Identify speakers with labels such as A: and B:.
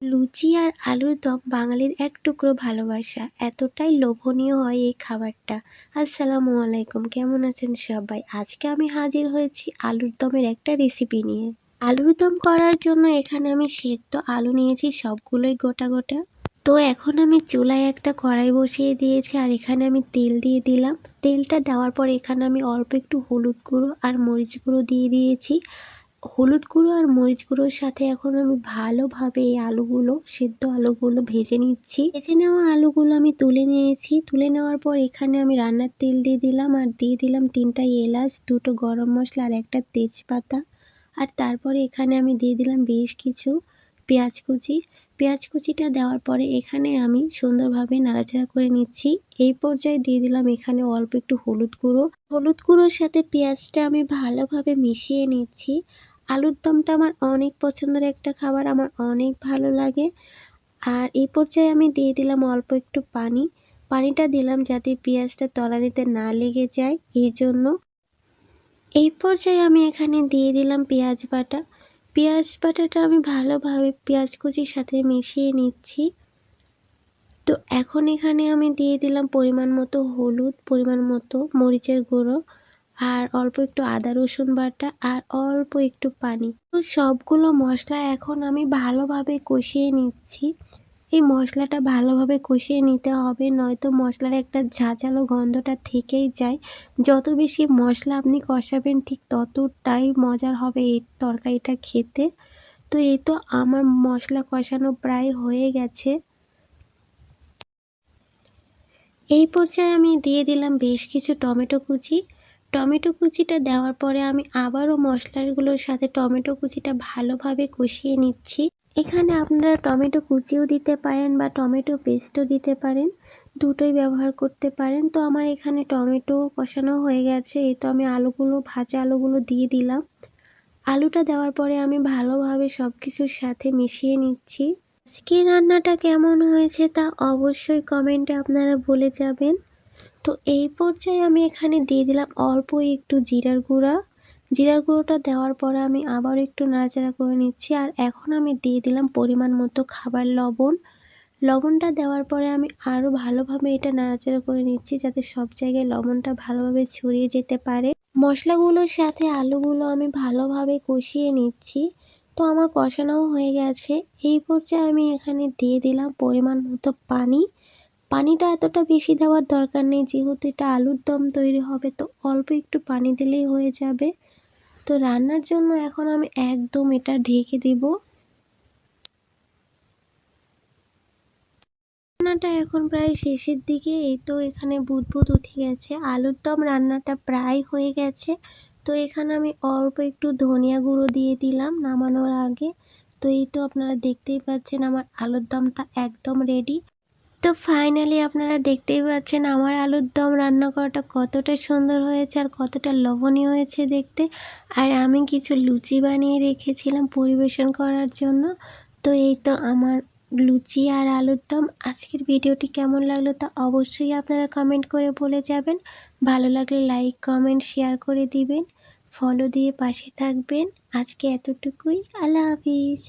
A: লুচি আর আলুর দম বাঙালির এক টুকরো ভালোবাসা। এতটাই লোভনীয় হয় এই খাবারটা। আসসালামু আলাইকুম, কেমন আছেন সবাই? আজকে আমি হাজির হয়েছি আলুর দমের একটা রেসিপি নিয়ে। আলুর দম করার জন্য এখানে আমি সেদ্ধ আলু নিয়েছি, সবগুলোই গোটা গোটা। তো এখন আমি চুলায় একটা কড়াই বসিয়ে দিয়েছি আর এখানে আমি তেল দিয়ে দিলাম। তেলটা দেওয়ার পর এখানে আমি অল্প একটু হলুদ গুঁড়ো আর মরিচ গুঁড়ো দিয়ে দিয়েছি। হলুদ গুঁড়ো আর মরিচ গুঁড়োর সাথে এখন আমি ভালোভাবে এই সেদ্ধ আলুগুলো ভেজে নিচ্ছি। ভেজে নেওয়া আলুগুলো আমি তুলে নিয়েছি। তুলে নেওয়ার পর এখানে আমি রান্নার তেল দিয়ে দিলাম আর দিয়ে দিলাম 3টা এলাচ, 2টো গরম মশলা আর একটা তেজপাতা। আর তারপরে এখানে আমি দিয়ে দিলাম বেশ কিছু পেঁয়াজ কুচি। পেঁয়াজ কুচিটা দেওয়ার পরে এখানে আমি সুন্দরভাবে নাড়াচাড়া করে নিচ্ছি। এই পর্যায়ে দিয়ে দিলাম এখানে অল্প একটু হলুদ গুঁড়ো। হলুদ গুঁড়োর সাথে পেঁয়াজটা আমি ভালোভাবে মিশিয়ে নিচ্ছি। আলুর দমটা আমার অনেক পছন্দের একটা খাবার, আমার অনেক ভালো লাগে। আর এই পর্যায়ে আমি দিয়ে দিলাম অল্প একটু পানি। পানিটা দিলাম যাতে পেঁয়াজটা তলানিতে না লেগে যায়, এই জন্য। এই পর্যায়ে আমি এখানে দিয়ে দিলাম পেঁয়াজ বাটা। পেঁয়াজ বাটাটা আমি ভালোভাবে পেঁয়াজ কুচির সাথে মিশিয়ে নিচ্ছি। তো এখন এখানে আমি দিয়ে দিলাম পরিমাণ মতো হলুদ, পরিমাণ মতো মরিচের গুঁড়ো আর অল্প একটু আদা রসুন বাটা আর অল্প একটু পানি। তো সবগুলো মশলা এখন আমি ভালোভাবে কষিয়ে নিচ্ছি। এই মশলাটা ভালোভাবে কষিয়ে নিতে হবে, নয়তো মশলার একটা ঝাঁঝালো গন্ধটা থেকেই যায়। যত বেশি মশলা আপনি কষাবেন ঠিক ততটাই মজার হবে এই তরকারিটা খেতে। তো এই তো আমার মশলা কষানো প্রায় হয়ে গেছে। এই পর্যায়ে আমি দিয়ে দিলাম বেশ কিছু টমেটো কুচি। টমেটো কুচিটা দেওয়ার পরে আমি আবারও মশলাগুলোর সাথে টমেটো কুচিটা ভালোভাবে কষিয়ে নিচ্ছি। এখানে আপনারা টমেটো কুচিও দিতে পারেন বা টমেটো পেস্টও দিতে পারেন, দুটোই ব্যবহার করতে পারেন। তো আমার এখানে টমেটো কষানো হয়ে গেছে। এই তো আমি ভাজা আলুগুলো দিয়ে দিলাম। আলুটা দেওয়ার পরে আমি ভালোভাবে সব কিছুর সাথে মিশিয়ে নিচ্ছি। আজকের রান্নাটা কেমন হয়েছে তা অবশ্যই কমেন্টে আপনারা বলে যাবেন। তো এই পর্যায়ে আমি এখানে দিয়ে দিলাম অল্প একটু জিরার গুঁড়া। জিরার গুঁড়োটা দেওয়ার পরে আমি আবার একটু নাড়াচাড়া করে নিচ্ছি। আর এখন আমি দিয়ে দিলাম পরিমাণ মতো খাবার লবণ। লবণটা দেওয়ার পরে আমি আরও ভালোভাবে এটা নাড়াচাড়া করে নিচ্ছি যাতে সব জায়গায় লবণটা ভালোভাবে ছড়িয়ে যেতে পারে। মশলাগুলোর সাথে আলুগুলো আমি ভালোভাবে কষিয়ে নিচ্ছি। তো আমার কষানোও হয়ে গেছে। এই পর্যায়ে আমি এখানে দিয়ে দিলাম পরিমাণ মতো পানি। পানিটা এতটা বেশি দেওয়ার দরকার নেই, যেহেতু এটা আলুর দম তৈরি হবে, তো অল্প একটু পানি দিলেই হয়ে যাবে। তো রান্নার জন্য এখন আমি একদম এটা ঢেকে দেব। রান্নাটা এখন প্রায় শেষের দিকে। এই তো এখানে বুদবুদ উঠে গেছে, আলুর দম রান্নাটা প্রায় হয়ে গেছে। তো এখানে আমি অল্প একটু ধনিয়া গুঁড়ো দিয়ে দিলাম নামানোর আগে। তো এই তো আপনারা দেখতেই পাচ্ছেন আমার আলুর দমটা একদম রেডি। তো ফাইনালি আপনারা দেখতেই পাচ্ছেন আমার আলুর দম রান্না করাটা কতটা সুন্দর হয়েছে আর কতটা লোভনীয় হয়েছে দেখতে। আর আমি কিছু লুচি বানিয়ে রেখেছিলাম পরিবেশন করার জন্য। তো এই তো আমার লুচি আর আলুর দম। আজকের ভিডিওটি কেমন লাগলো তা অবশ্যই আপনারা কমেন্ট করে বলে যাবেন। ভালো লাগলে লাইক, কমেন্ট, শেয়ার করে দিবেন। ফলো দিয়ে পাশে থাকবেন। আজকে এতটুকুই। আল্লাহ হাফিজ।